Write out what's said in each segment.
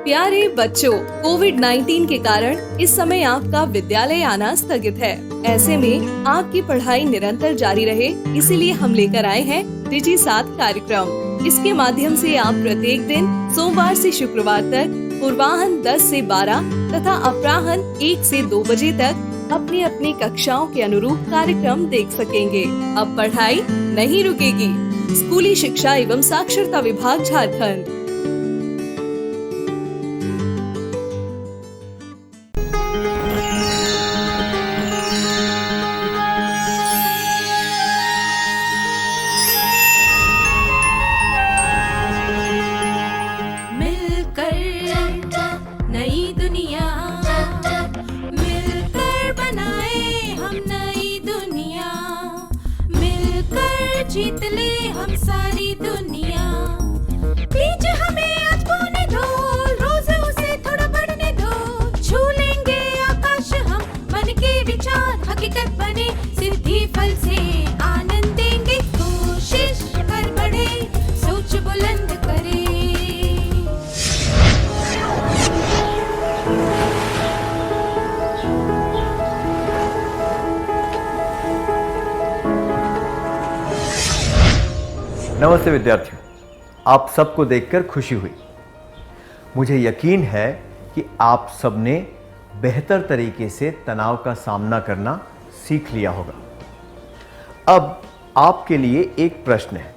प्यारे बच्चों, कोविड-19 के कारण इस समय आपका विद्यालय आना स्थगित है। ऐसे में आपकी पढ़ाई निरंतर जारी रहे, इसीलिए हम लेकर आए हैं डिजी साथ कार्यक्रम। इसके माध्यम से आप प्रत्येक दिन सोमवार से शुक्रवार तक पूर्वाह्न 10 से 12 तथा अपराह्न 1 से 2 बजे तक अपनी अपनी कक्षाओं के अनुरूप कार्यक्रम देख सकेंगे। अब पढ़ाई नहीं रुकेगी। स्कूली शिक्षा एवं साक्षरता विभाग झारखंड। नई दुनिया मिलकर बनाए हम नई दुनिया, मिलकर जीत ले हम सारी दुनिया। बीच हमें आज बोने दो, रोज उसे थोड़ा बढ़ने दो। छू लेंगे आकाश हम, मन के विचार हकीकत बने। सिद्धि फल से आनंद देंगे, कोशिश कर बढ़े, सोच बुलंद करे। नमस्ते विद्यार्थियों, आप सबको देखकर खुशी हुई। मुझे यकीन है कि आप सबने बेहतर तरीके से तनाव का सामना करना सीख लिया होगा। अब आपके लिए एक प्रश्न है।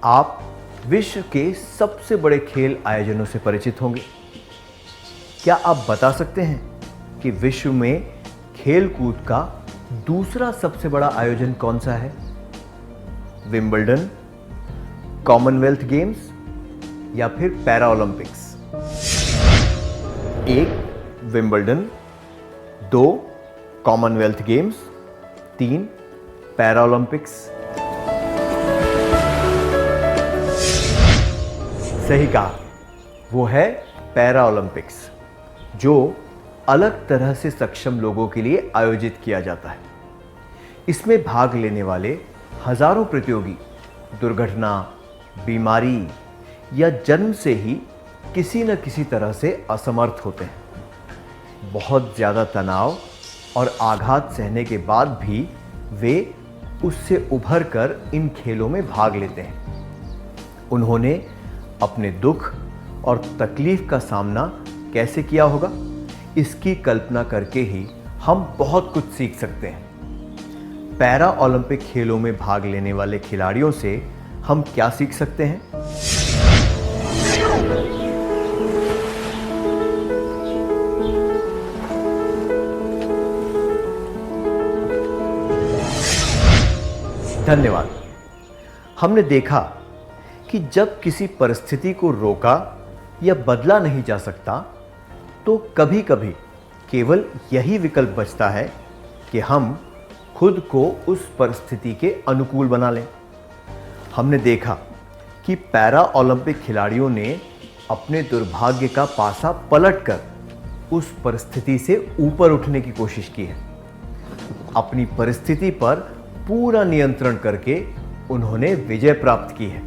आप विश्व के सबसे बड़े खेल आयोजनों से परिचित होंगे। क्या आप बता सकते हैं कि विश्व में खेल कूद का दूसरा सबसे बड़ा आयोजन कौन सा है? विंबलडन, कॉमनवेल्थ गेम्स या फिर para Olympics? 1 Wimbledon, 2 Commonwealth games, 3 para Olympics. सही कहा, वो है पैरा ओलंपिक्स, जो अलग तरह से सक्षम लोगों के लिए आयोजित किया जाता है। इसमें भाग लेने वाले हजारों प्रतियोगी दुर्घटना, बीमारी या जन्म से ही किसी न किसी तरह से असमर्थ होते हैं। बहुत ज़्यादा तनाव और आघात सहने के बाद भी वे उससे उभर कर इन खेलों में भाग लेते हैं। उन्होंने अपने दुख और तकलीफ का सामना कैसे किया होगा, इसकी कल्पना करके ही हम बहुत कुछ सीख सकते हैं। पैरा ओलंपिक खेलों में भाग लेने वाले खिलाड़ियों से हम क्या सीख सकते हैं? धन्यवाद। हमने देखा कि जब किसी परिस्थिति को रोका या बदला नहीं जा सकता, तो कभी कभी केवल यही विकल्प बचता है कि हम खुद को उस परिस्थिति के अनुकूल बना लें। हमने देखा कि पैरा ओलंपिक खिलाड़ियों ने अपने दुर्भाग्य का पासा पलटकर उस परिस्थिति से ऊपर उठने की कोशिश की है। अपनी परिस्थिति पर पूरा नियंत्रण करके उन्होंने विजय प्राप्त की है।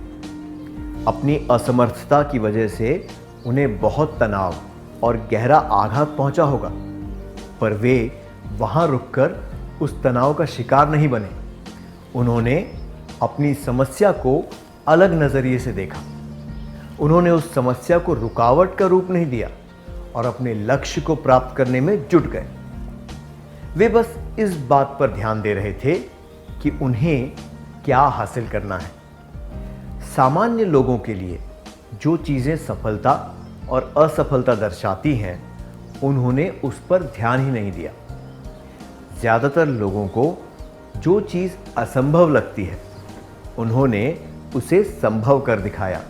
अपनी असमर्थता की वजह से उन्हें बहुत तनाव और गहरा आघात पहुंचा होगा, पर वे वहां रुककर उस तनाव का शिकार नहीं बने। उन्होंने अपनी समस्या को अलग नजरिए से देखा। उन्होंने उस समस्या को रुकावट का रूप नहीं दिया और अपने लक्ष्य को प्राप्त करने में जुट गए। वे बस इस बात पर ध्यान दे रहे थे कि उन्हें क्या हासिल करना है। सामान्य लोगों के लिए जो चीजें सफलता और असफलता दर्शाती हैं, उन्होंने उस पर ध्यान ही नहीं दिया। ज्यादातर लोगों को जो चीज असंभव लगती है, उन्होंने उसे संभव कर दिखाया।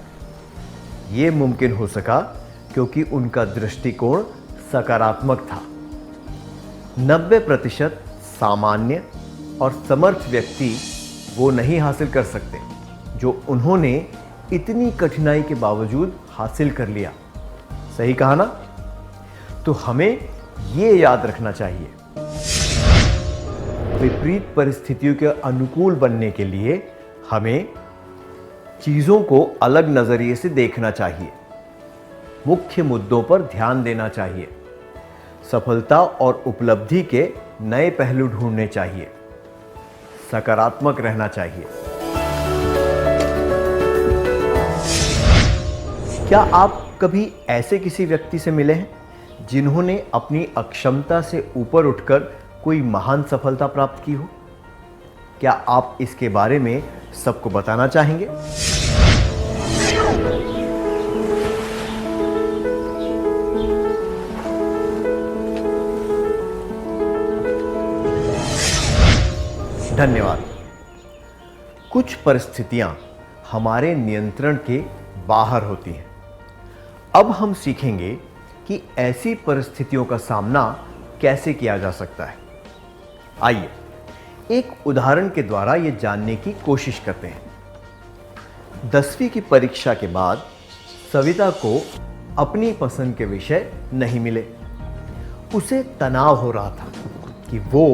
ये मुमकिन हो सका क्योंकि उनका दृष्टिकोण सकारात्मक था। 90% सामान्य और समर्थ व्यक्ति वो नहीं हासिल कर सकते जो उन्होंने इतनी कठिनाई के बावजूद हासिल कर लिया। सही कहा ना? तो हमें ये याद रखना चाहिए, विपरीत परिस्थितियों के अनुकूल बनने के लिए हमें चीजों को अलग नजरिए से देखना चाहिए। मुख्य मुद्दों पर ध्यान देना चाहिए। सफलता और उपलब्धि के नए पहलू ढूंढने चाहिए। सकारात्मक रहना चाहिए। क्या आप कभी ऐसे किसी व्यक्ति से मिले हैं जिन्होंने अपनी अक्षमता से ऊपर उठकर कोई महान सफलता प्राप्त की हो? क्या आप इसके बारे में सबको बताना चाहेंगे? धन्यवाद। कुछ परिस्थितियां हमारे नियंत्रण के बाहर होती हैं। अब हम सीखेंगे कि ऐसी परिस्थितियों का सामना कैसे किया जा सकता है। आइए एक उदाहरण के द्वारा यह जानने की कोशिश करते हैं। 10वीं की परीक्षा के बाद सविता को अपनी पसंद के विषय नहीं मिले। उसे तनाव हो रहा था कि वो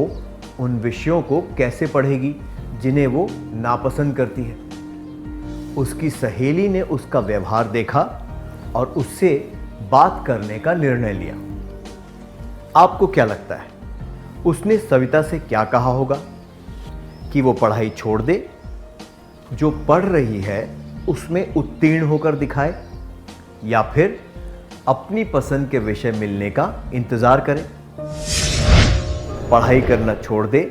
उन विषयों को कैसे पढ़ेगी जिन्हें वो नापसंद करती है। उसकी सहेली ने उसका व्यवहार देखा और उससे बात करने का निर्णय लिया। आपको क्या लगता है, उसने सविता से क्या कहा होगा? कि वो पढ़ाई छोड़ दे, जो पढ़ रही है उसमें उत्तीर्ण होकर दिखाए, या फिर अपनी पसंद के विषय मिलने का इंतजार करे? पढ़ाई करना छोड़ दे,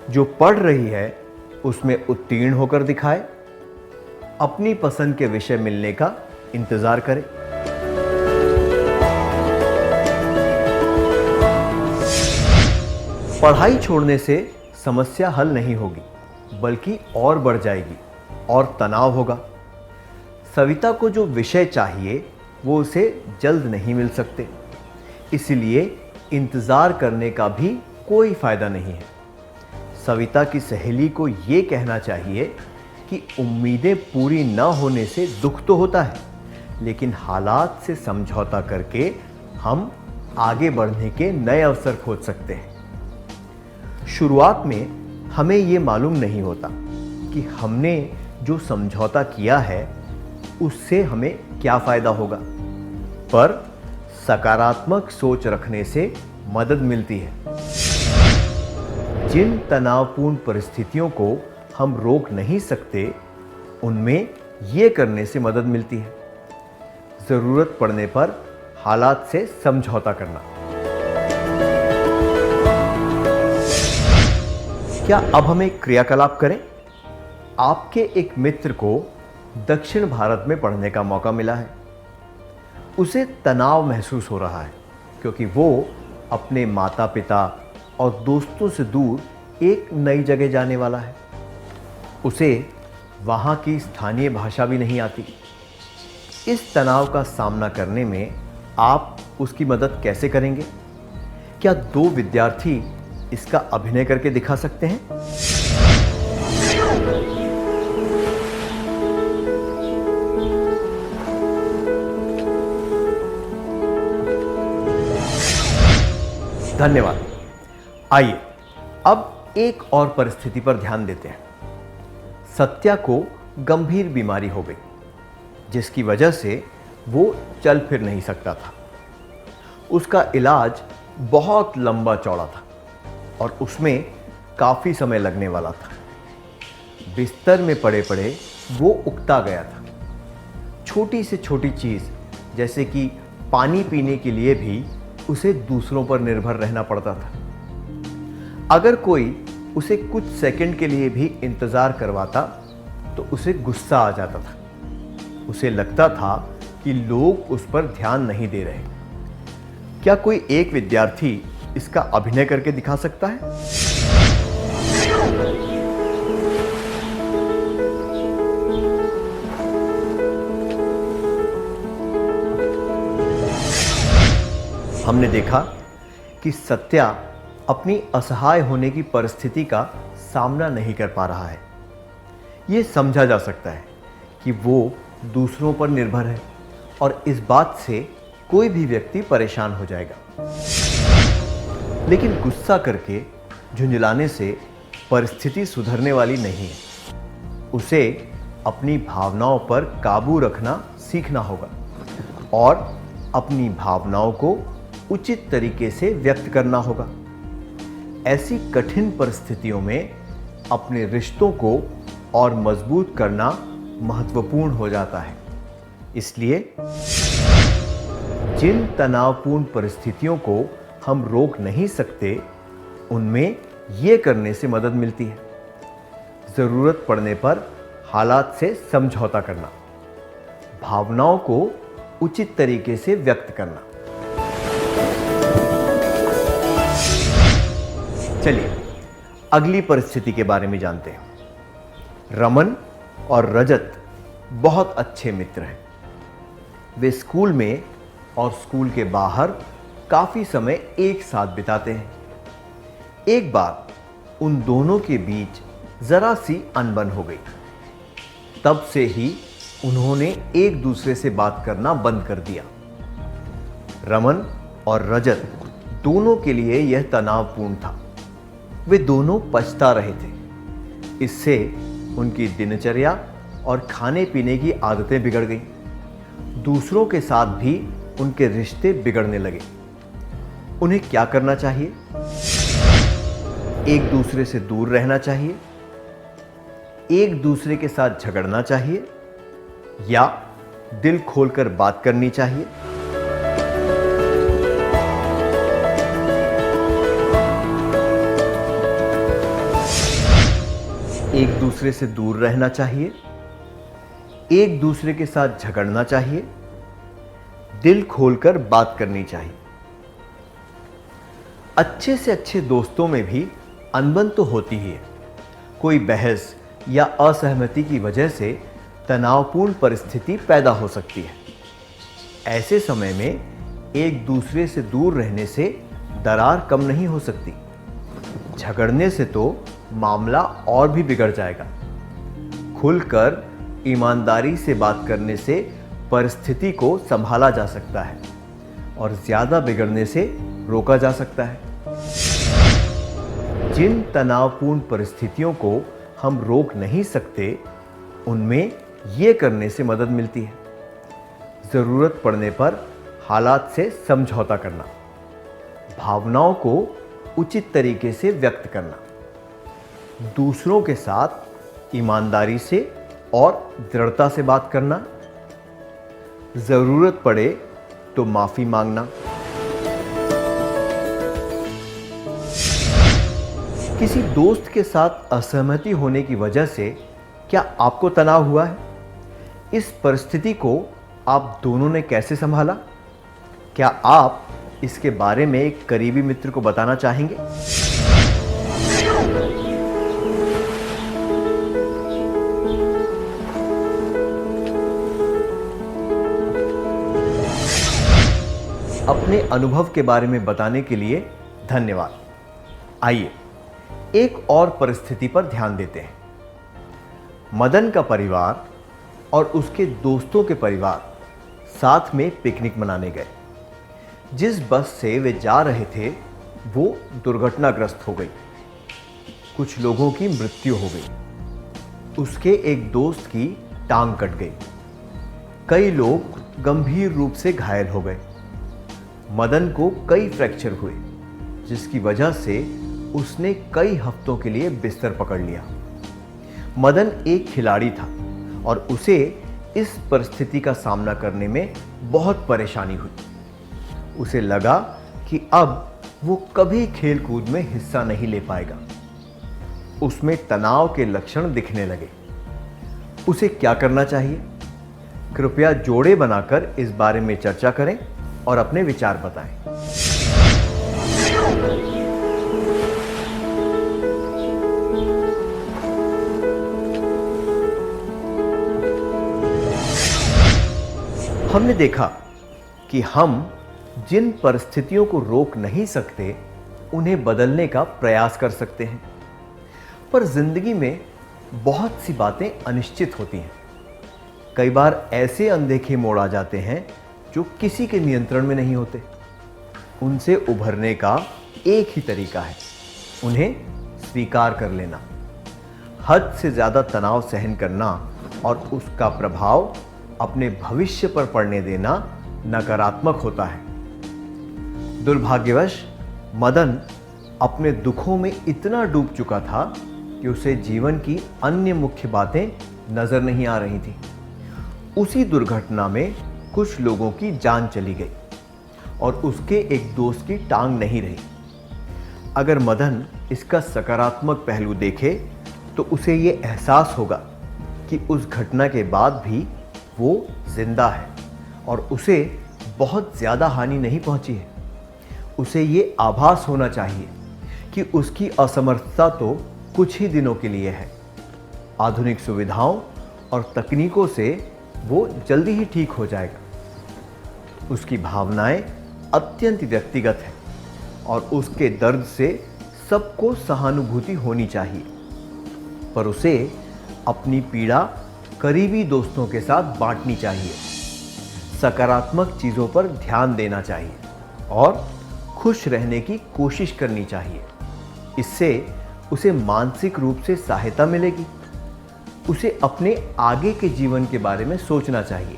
जो पढ़ रही है उसमें उत्तीर्ण होकर दिखाए, अपनी पसंद के विषय मिलने का इंतजार करे। पढ़ाई छोड़ने से समस्या हल नहीं होगी, बल्कि और बढ़ जाएगी और तनाव होगा। सविता को जो विषय चाहिए वो उसे जल्द नहीं मिल सकते, इसलिए इंतजार करने का भी कोई फायदा नहीं है। सविता की सहेली को ये कहना चाहिए कि उम्मीदें पूरी न होने से दुख तो होता है, लेकिन हालात से समझौता करके हम आगे बढ़ने के नए अवसर खोज सकते हैं। शुरुआत में हमें ये मालूम नहीं होता कि हमने जो समझौता किया है उससे हमें क्या फायदा होगा, पर सकारात्मक सोच रखने से मदद मिलती है। जिन तनावपूर्ण परिस्थितियों को हम रोक नहीं सकते, उनमें ये करने से मदद मिलती है। जरूरत पड़ने पर हालात से समझौता करना। क्या अब हम एक क्रियाकलाप करें? आपके एक मित्र को दक्षिण भारत में पढ़ने का मौका मिला है। उसे तनाव महसूस हो रहा है क्योंकि वो अपने माता पिता और दोस्तों से दूर एक नई जगह जाने वाला है। उसे वहाँ की स्थानीय भाषा भी नहीं आती। इस तनाव का सामना करने में आप उसकी मदद कैसे करेंगे? क्या दो विद्यार्थी इसका अभिनय करके दिखा सकते हैं? धन्यवाद। आइए अब एक और परिस्थिति पर ध्यान देते हैं। सत्या को गंभीर बीमारी हो गई, जिसकी वजह से वो चल फिर नहीं सकता था। उसका इलाज बहुत लंबा चौड़ा था और उसमें काफी समय लगने वाला था। बिस्तर में पड़े पड़े वो उकता गया था। छोटी से छोटी चीज जैसे कि पानी पीने के लिए भी उसे दूसरों पर निर्भर रहना पड़ता था। अगर कोई उसे कुछ सेकंड के लिए भी इंतजार करवाता तो उसे गुस्सा आ जाता था। उसे लगता था कि लोग उस पर ध्यान नहीं दे रहे। क्या कोई एक विद्यार्थी इसका अभिनय करके दिखा सकता है? हमने देखा कि सत्या अपनी असहाय होने की परिस्थिति का सामना नहीं कर पा रहा है। यह समझा जा सकता है कि वो दूसरों पर निर्भर है और इस बात से कोई भी व्यक्ति परेशान हो जाएगा। लेकिन गुस्सा करके झुंझलाने से परिस्थिति सुधरने वाली नहीं है। उसे अपनी भावनाओं पर काबू रखना सीखना होगा और अपनी भावनाओं को उचित तरीके से व्यक्त करना होगा। ऐसी कठिन परिस्थितियों में अपने रिश्तों को और मजबूत करना महत्वपूर्ण हो जाता है। इसलिए जिन तनावपूर्ण परिस्थितियों को हम रोक नहीं सकते, उनमें ये करने से मदद मिलती है। जरूरत पड़ने पर हालात से समझौता करना, भावनाओं को उचित तरीके से व्यक्त करना। चलिए अगली परिस्थिति के बारे में जानते हैं। रमन और रजत बहुत अच्छे मित्र हैं। वे स्कूल में और स्कूल के बाहर काफी समय एक साथ बिताते हैं। एक बार उन दोनों के बीच जरा सी अनबन हो गई। तब से ही उन्होंने एक दूसरे से बात करना बंद कर दिया। रमन और रजत दोनों के लिए यह तनावपूर्ण था। वे दोनों पछता रहे थे। इससे उनकी दिनचर्या और खाने पीने की आदतें बिगड़ गईं। दूसरों के साथ भी उनके रिश्ते बिगड़ने लगे। उन्हें क्या करना चाहिए? एक दूसरे से दूर रहना चाहिए, एक दूसरे के साथ झगड़ना चाहिए, या दिल खोलकर बात करनी चाहिए? एक दूसरे से दूर रहना चाहिए, एक दूसरे के साथ झगड़ना चाहिए, दिल खोलकर बात करनी चाहिए। अच्छे से अच्छे दोस्तों में भी अनबन तो होती ही है। कोई बहस या असहमति की वजह से तनावपूर्ण परिस्थिति पैदा हो सकती है। ऐसे समय में एक दूसरे से दूर रहने से दरार कम नहीं हो सकती। झगड़ने से तो मामला और भी बिगड़ जाएगा। खुलकर ईमानदारी से बात करने से परिस्थिति को संभाला जा सकता है और ज्यादा बिगड़ने से रोका जा सकता है। जिन तनावपूर्ण परिस्थितियों को हम रोक नहीं सकते, उनमें ये करने से मदद मिलती है। जरूरत पड़ने पर हालात से समझौता करना, भावनाओं को उचित तरीके से व्यक्त करना, दूसरों के साथ ईमानदारी से और दृढ़ता से बात करना, जरूरत पड़े तो माफी मांगना। किसी दोस्त के साथ असहमति होने की वजह से क्या आपको तनाव हुआ है? इस परिस्थिति को आप दोनों ने कैसे संभाला? क्या आप इसके बारे में एक करीबी मित्र को बताना चाहेंगे? अपने अनुभव के बारे में बताने के लिए धन्यवाद। आइए एक और परिस्थिति पर ध्यान देते हैं। मदन का परिवार और उसके दोस्तों के परिवार साथ में पिकनिक मनाने गए। जिस बस से वे जा रहे थे वो दुर्घटनाग्रस्त हो गई। कुछ लोगों की मृत्यु हो गई। उसके एक दोस्त की टांग कट गई। कई लोग गंभीर रूप से घायल हो गए। मदन को कई फ्रैक्चर हुए, जिसकी वजह से उसने कई हफ्तों के लिए बिस्तर पकड़ लिया। मदन एक खिलाड़ी था और उसे इस परिस्थिति का सामना करने में बहुत परेशानी हुई। उसे लगा कि अब वो कभी खेल कूद में हिस्सा नहीं ले पाएगा। उसमें तनाव के लक्षण दिखने लगे। उसे क्या करना चाहिए? कृपया जोड़े बनाकर इस बारे में चर्चा करें और अपने विचार बताएं। हमने देखा कि हम जिन परिस्थितियों को रोक नहीं सकते, उन्हें बदलने का प्रयास कर सकते हैं। पर जिंदगी में बहुत सी बातें अनिश्चित होती हैं। कई बार ऐसे अनदेखे मोड़ आ जाते हैं जो किसी के नियंत्रण में नहीं होते। उनसे उभरने का एक ही तरीका है, उन्हें स्वीकार कर लेना। हद से ज्यादा तनाव सहन करना और उसका प्रभाव अपने भविष्य पर पड़ने देना नकारात्मक होता है। दुर्भाग्यवश मदन अपने दुखों में इतना डूब चुका था कि उसे जीवन की अन्य मुख्य बातें नजर नहीं आ रही थी। उसी दुर्घटना में कुछ लोगों की जान चली गई और उसके एक दोस्त की टांग नहीं रही। अगर मदन इसका सकारात्मक पहलू देखे तो उसे ये एहसास होगा कि उस घटना के बाद भी वो जिंदा है और उसे बहुत ज़्यादा हानि नहीं पहुंची है। उसे ये आभास होना चाहिए कि उसकी असमर्थता तो कुछ ही दिनों के लिए है। आधुनिक सुविधाओं और तकनीकों से वो जल्दी ही ठीक हो जाएगा। उसकी भावनाएं अत्यंत व्यक्तिगत हैं और उसके दर्द से सबको सहानुभूति होनी चाहिए, पर उसे अपनी पीड़ा करीबी दोस्तों के साथ बांटनी चाहिए। सकारात्मक चीज़ों पर ध्यान देना चाहिए और खुश रहने की कोशिश करनी चाहिए। इससे उसे मानसिक रूप से सहायता मिलेगी। उसे अपने आगे के जीवन के बारे में सोचना चाहिए।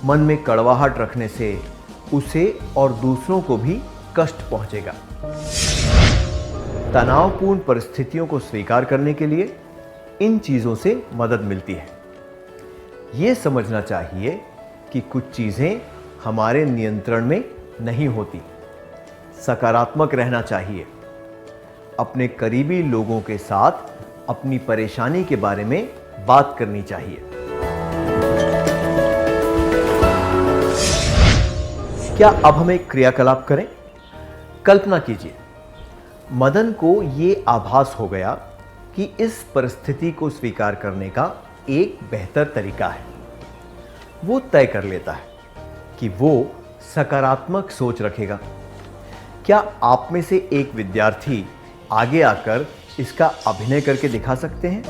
मन में कड़वाहट रखने से उसे और दूसरों को भी कष्ट पहुंचेगा। तनावपूर्ण परिस्थितियों को स्वीकार करने के लिए इन चीज़ों से मदद मिलती है। ये समझना चाहिए कि कुछ चीज़ें हमारे नियंत्रण में नहीं होती। सकारात्मक रहना चाहिए। अपने करीबी लोगों के साथ अपनी परेशानी के बारे में बात करनी चाहिए। क्या अब हम एक क्रियाकलाप करें? कल्पना कीजिए, मदन को ये आभास हो गया कि इस परिस्थिति को स्वीकार करने का एक बेहतर तरीका है। वो तय कर लेता है कि वो सकारात्मक सोच रखेगा। क्या आप में से एक विद्यार्थी आगे आकर इसका अभिनय करके दिखा सकते हैं?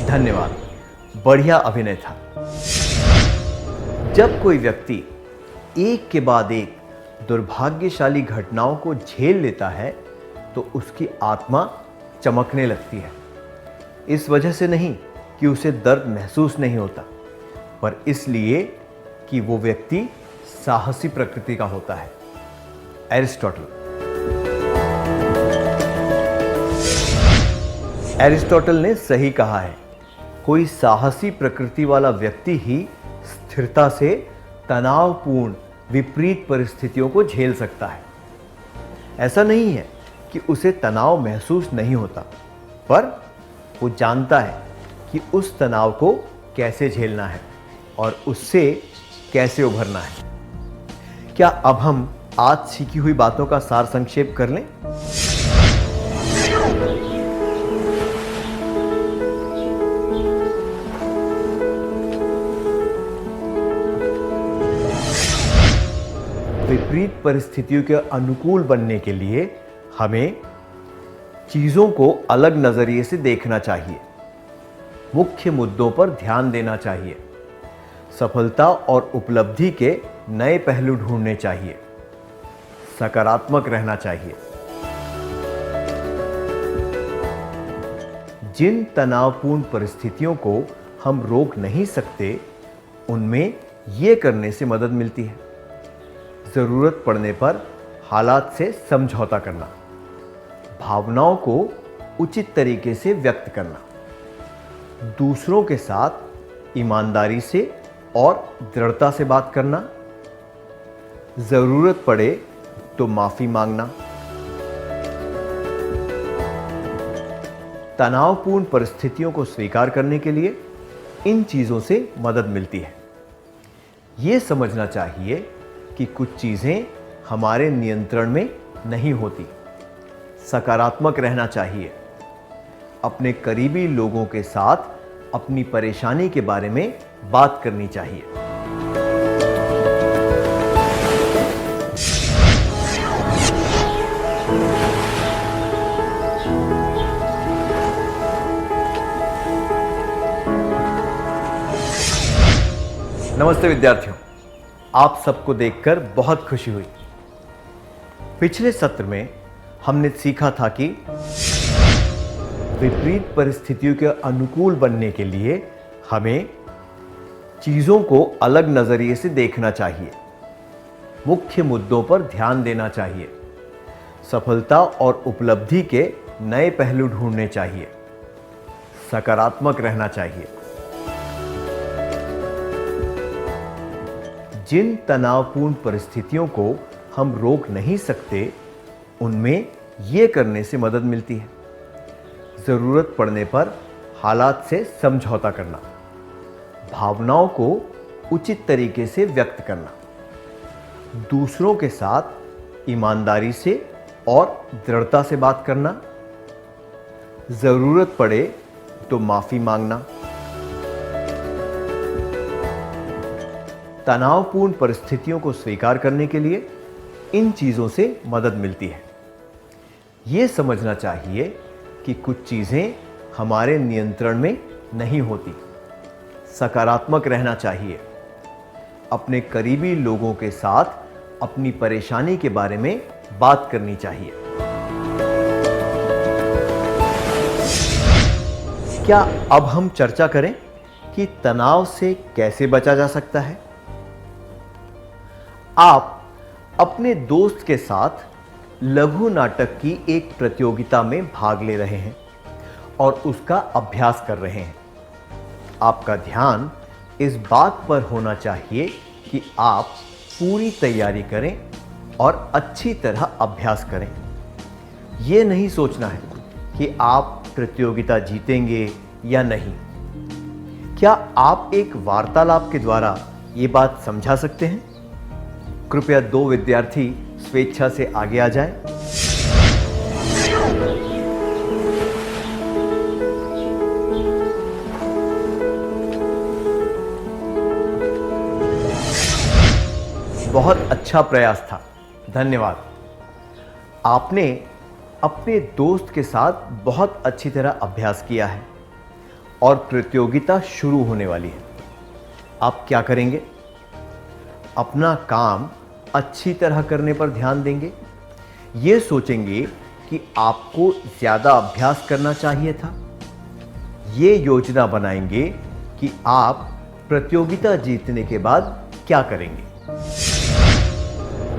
धन्यवाद, बढ़िया अभिनय था। जब कोई व्यक्ति एक के बाद एक दुर्भाग्यशाली घटनाओं को झेल लेता है तो उसकी आत्मा चमकने लगती है। इस वजह से नहीं कि उसे दर्द महसूस नहीं होता, पर इसलिए कि वो व्यक्ति साहसी प्रकृति का होता है। एरिस्टोटल ने सही कहा है, कोई साहसी प्रकृति वाला व्यक्ति ही स्थिरता से तनावपूर्ण विपरीत परिस्थितियों को झेल सकता है। ऐसा नहीं है कि उसे तनाव महसूस नहीं होता, पर वो जानता है कि उस तनाव को कैसे झेलना है और उससे कैसे उभरना है। क्या अब हम आज सीखी हुई बातों का सार संक्षेप कर लें? विपरीत परिस्थितियों के अनुकूल बनने के लिए हमें चीजों को अलग नजरिए से देखना चाहिए। मुख्य मुद्दों पर ध्यान देना चाहिए। सफलता और उपलब्धि के नए पहलू ढूंढने चाहिए। सकारात्मक रहना चाहिए। जिन तनावपूर्ण परिस्थितियों को हम रोक नहीं सकते, उनमें यह करने से मदद मिलती है। जरूरत पड़ने पर हालात से समझौता करना, भावनाओं को उचित तरीके से व्यक्त करना, दूसरों के साथ ईमानदारी से और दृढ़ता से बात करना, जरूरत पड़े तो माफी मांगना। तनावपूर्ण परिस्थितियों को स्वीकार करने के लिए इन चीजों से मदद मिलती है। यह समझना चाहिए कि कुछ चीजें हमारे नियंत्रण में नहीं होती। सकारात्मक रहना चाहिए। अपने करीबी लोगों के साथ अपनी परेशानी के बारे में बात करनी चाहिए। नमस्ते विद्यार्थियों, आप सबको देखकर बहुत खुशी हुई। पिछले सत्र में हमने सीखा था कि विपरीत परिस्थितियों के अनुकूल बनने के लिए हमें चीज़ों को अलग नज़रिए से देखना चाहिए, मुख्य मुद्दों पर ध्यान देना चाहिए, सफलता और उपलब्धि के नए पहलू ढूंढने चाहिए, सकारात्मक रहना चाहिए। जिन तनावपूर्ण परिस्थितियों को हम रोक नहीं सकते, उनमें ये करने से मदद मिलती है। ज़रूरत पड़ने पर हालात से समझौता करना, भावनाओं को उचित तरीके से व्यक्त करना, दूसरों के साथ ईमानदारी से और दृढ़ता से बात करना, ज़रूरत पड़े तो माफ़ी मांगना। तनावपूर्ण परिस्थितियों को स्वीकार करने के लिए इन चीज़ों से मदद मिलती है। ये समझना चाहिए कि कुछ चीज़ें हमारे नियंत्रण में नहीं होती। सकारात्मक रहना चाहिए। अपने करीबी लोगों के साथ अपनी परेशानी के बारे में बात करनी चाहिए। क्या अब हम चर्चा करें कि तनाव से कैसे बचा जा सकता है? आप अपने दोस्त के साथ लघु नाटक की एक प्रतियोगिता में भाग ले रहे हैं और उसका अभ्यास कर रहे हैं। आपका ध्यान इस बात पर होना चाहिए कि आप पूरी तैयारी करें और अच्छी तरह अभ्यास करें। यह नहीं सोचना है कि आप प्रतियोगिता जीतेंगे या नहीं। क्या आप एक वार्तालाप के द्वारा ये बात समझा सकते हैं? कृपया 2 विद्यार्थी स्वेच्छा से आगे आ जाएं। बहुत अच्छा प्रयास था, धन्यवाद। आपने अपने दोस्त के साथ बहुत अच्छी तरह अभ्यास किया है और प्रतियोगिता शुरू होने वाली है। आप क्या करेंगे? अपना काम अच्छी तरह करने पर ध्यान देंगे। ये सोचेंगे कि आपको ज़्यादा अभ्यास करना चाहिए था। ये योजना बनाएंगे कि आप प्रतियोगिता जीतने के बाद क्या करेंगे।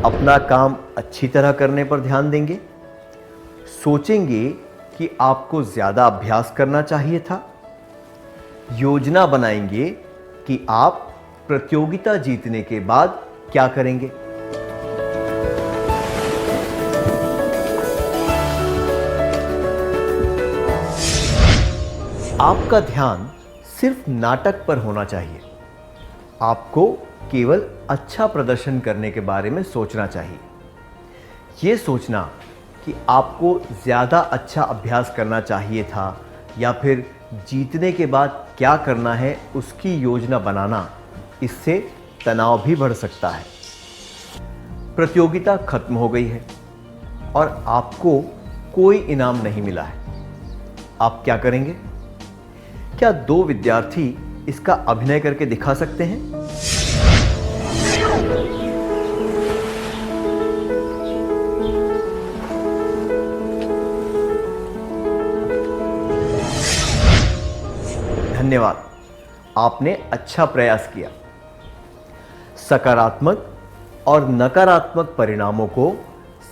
अपना काम अच्छी तरह करने पर ध्यान देंगे। सोचेंगे कि आपको ज़्यादा अभ्यास करना चाहिए था। योजना बनाएंगे कि आप प्रतियोगिता जीतने के बाद क्या करेंगे। आपका ध्यान सिर्फ नाटक पर होना चाहिए। आपको केवल अच्छा प्रदर्शन करने के बारे में सोचना चाहिए। ये सोचना कि आपको ज़्यादा अच्छा अभ्यास करना चाहिए था या फिर जीतने के बाद क्या करना है उसकी योजना बनाना, इससे तनाव भी बढ़ सकता है। प्रतियोगिता खत्म हो गई है और आपको कोई इनाम नहीं मिला है। आप क्या करेंगे? क्या 2 विद्यार्थी इसका अभिनय करके दिखा सकते हैं? धन्यवाद, आपने अच्छा प्रयास किया। सकारात्मक और नकारात्मक परिणामों को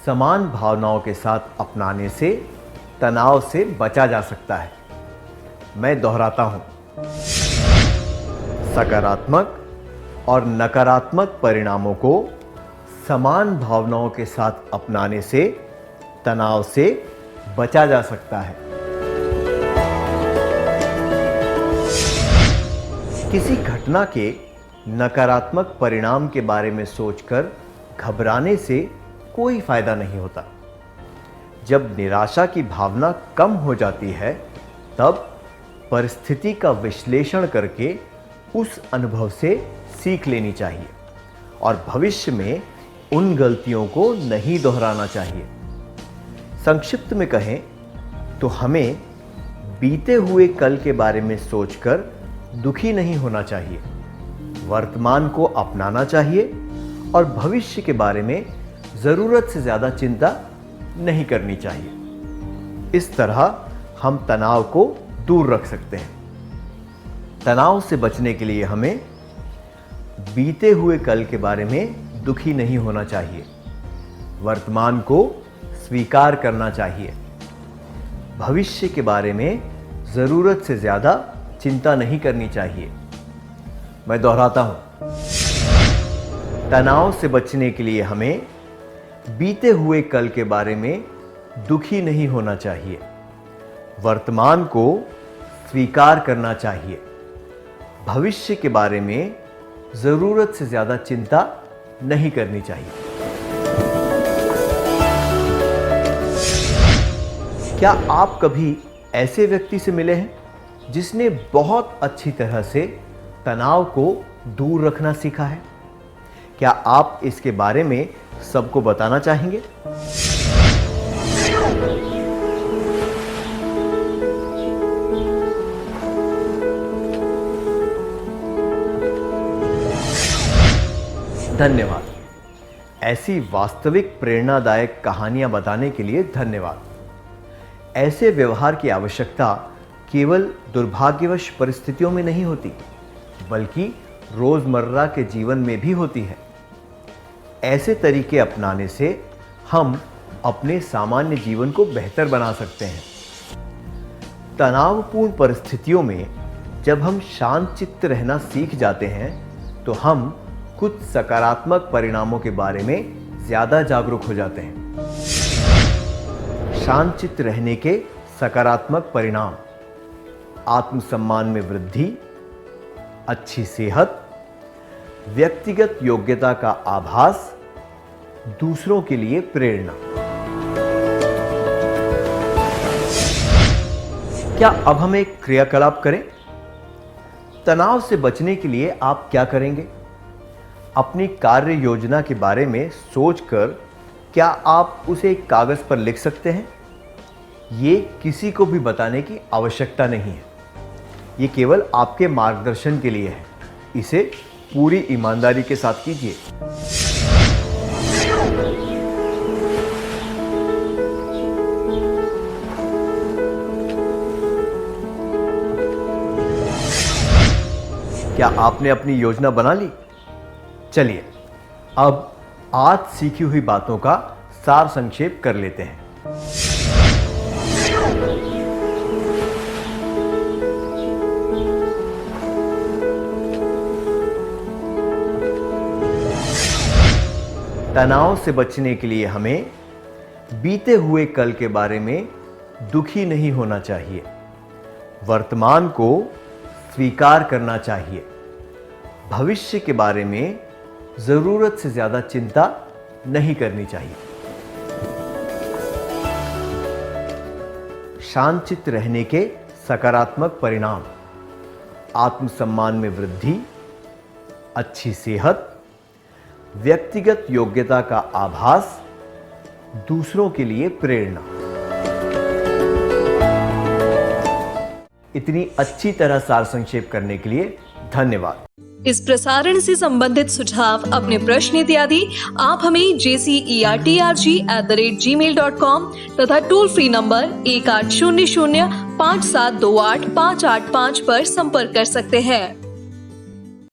समान भावनाओं के साथ अपनाने से तनाव से बचा जा सकता है। मैं दोहराता हूं, सकारात्मक और नकारात्मक परिणामों को समान भावनाओं के साथ अपनाने से तनाव से बचा जा सकता है। किसी घटना के नकारात्मक परिणाम के बारे में सोचकर घबराने से कोई फायदा नहीं होता। जब निराशा की भावना कम हो जाती है, तब परिस्थिति का विश्लेषण करके उस अनुभव से सीख लेनी चाहिए और भविष्य में उन गलतियों को नहीं दोहराना चाहिए। संक्षिप्त में कहें तो हमें बीते हुए कल के बारे में सोचकर दुखी नहीं होना चाहिए। वर्तमान को अपनाना चाहिए और भविष्य के बारे में ज़रूरत से ज़्यादा चिंता नहीं करनी चाहिए। इस तरह हम तनाव को दूर रख सकते हैं। तनाव से बचने के लिए हमें बीते हुए कल के बारे में दुखी नहीं होना चाहिए। वर्तमान को स्वीकार करना चाहिए। भविष्य के बारे में ज़रूरत से ज़्यादा चिंता नहीं करनी चाहिए। मैं दोहराता हूं, तनाव से बचने के लिए हमें बीते हुए कल के बारे में दुखी नहीं होना चाहिए। वर्तमान को स्वीकार करना चाहिए। भविष्य के बारे में ज़रूरत से ज़्यादा चिंता नहीं करनी चाहिए। क्या आप कभी ऐसे व्यक्ति से मिले हैं जिसने बहुत अच्छी तरह से तनाव को दूर रखना सीखा है? क्या आप इसके बारे में सबको बताना चाहेंगे? धन्यवाद। ऐसी वास्तविक प्रेरणादायक कहानियां बताने के लिए धन्यवाद। ऐसे व्यवहार की आवश्यकता केवल दुर्भाग्यवश परिस्थितियों में नहीं होती, बल्कि रोजमर्रा के जीवन में भी होती है। ऐसे तरीके अपनाने से हम अपने सामान्य जीवन को बेहतर बना सकते हैं। तनावपूर्ण परिस्थितियों में जब हम शांत चित्त रहना सीख जाते हैं, तो हम कुछ सकारात्मक परिणामों के बारे में ज्यादा जागरूक हो जाते हैं। शांतचित्त रहने के सकारात्मक परिणाम: आत्मसम्मान में वृद्धि, अच्छी सेहत, व्यक्तिगत योग्यता का आभास, दूसरों के लिए प्रेरणा। क्या अब हम एक क्रियाकलाप करें? तनाव से बचने के लिए आप क्या करेंगे? अपनी कार्य योजना के बारे में सोचकर क्या आप उसे एक कागज पर लिख सकते हैं? ये किसी को भी बताने की आवश्यकता नहीं है। ये केवल आपके मार्गदर्शन के लिए है। इसे पूरी ईमानदारी के साथ कीजिए। क्या आपने अपनी योजना बना ली? चलिए अब आज सीखी हुई बातों का सार संक्षेप कर लेते हैं। तनाव से बचने के लिए हमें बीते हुए कल के बारे में दुखी नहीं होना चाहिए। वर्तमान को स्वीकार करना चाहिए। भविष्य के बारे में जरूरत से ज्यादा चिंता नहीं करनी चाहिए। शांतचित्त रहने के सकारात्मक परिणाम: आत्मसम्मान में वृद्धि, अच्छी सेहत, व्यक्तिगत योग्यता का आभास, दूसरों के लिए प्रेरणा। इतनी अच्छी तरह सार संक्षेप करने के लिए धन्यवाद। इस प्रसारण से संबंधित सुझाव, अपने प्रश्न इत्यादि आप हमें jcertrg@gmail.com तथा टोल फ्री नंबर 1800 5728 585 पर संपर्क कर सकते हैं।